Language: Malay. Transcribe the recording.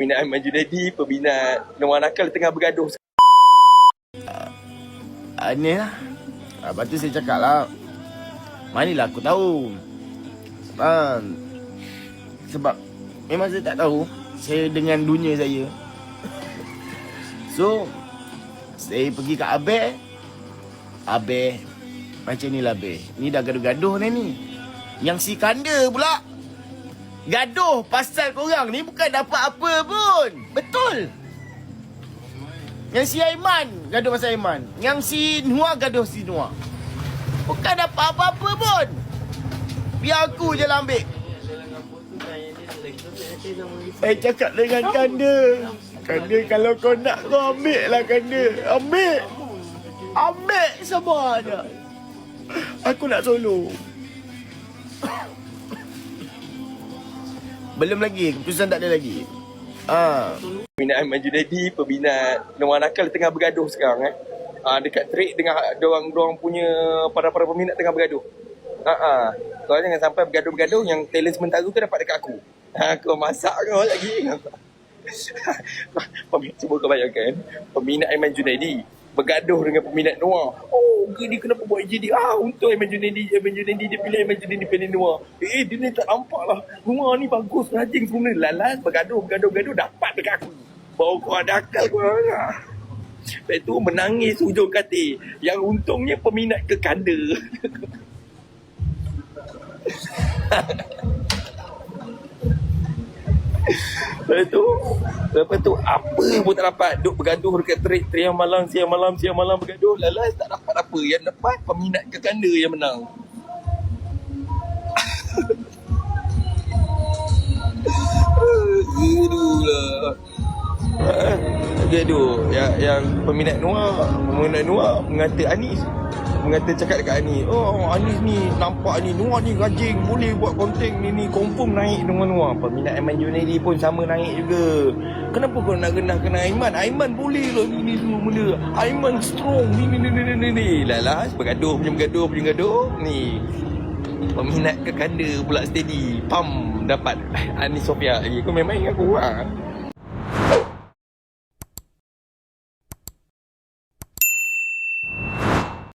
Peminat Aiman Junaidi, peminat Noah Nakal tengah bergaduh. Ni lah. Lepas tu saya cakap lah, manilah aku tahu. Sebab memang saya tak tahu saya dengan dunia saya. So saya pergi kat Abel macam ni lah Abel, ni dah gaduh-gaduh ni. Yang si Kanda pula gaduh pasal korang ni bukan dapat apa pun. Betul. Yang si Aiman gaduh pasal Aiman, yang si Nuah gaduh si Nuah, bukan dapat apa-apa pun. Biar aku je lah ambil. Saya cakap dengan Kanda, Kanda kalau kau nak kau ambil lah Kanda. Ambil sabar je. Aku nak solo. Belum lagi, keputusan tak ada lagi. Peminat Aiman Junaidi, peminat Noah Nakal tengah bergaduh sekarang dekat trade dengan dorang punya para peminat tengah bergaduh. Kau jangan sampai bergaduh-bergaduh yang talent sementara tu dapat dekat aku. Kau masak kau lagi. Cuba kau bayangkan, peminat Aiman Junaidi bergaduh dengan peminat Noah. Oh, dia kenapa buat jadi? Untuk Aiman Junaidi dia pilih Aiman Junaidi pilih Noah. Dia ni tak nampak lah. Noah ni bagus, rajin semua. Lalas bergaduh dapat dekat aku. Baru kau ada akal kau orang. Lepas tu menangis hujung katil. Yang untungnya peminat ke Kanda. Lepas tu apa pun tak dapat. Duk bergaduh dekat siang malam bergaduh. Lalas tak dapat apa. Yang dapat peminat ke Kanda yang menang. Gaduh yang peminat Noah cakap dekat Anis, Anis ni nampak ni Noah ni rajin, boleh buat konten ni confirm naik dengan Noah. Peminat Aiman Junaidi pun sama naik juga. Kenapa kau nak kena Aiman? Aiman boleh lah ni semua benda. Aiman strong ni. Lalas bergaduh ni. Peminat ke Kanda pula steady. Dapat Anis Sofia lagi. Kau memang ingat aku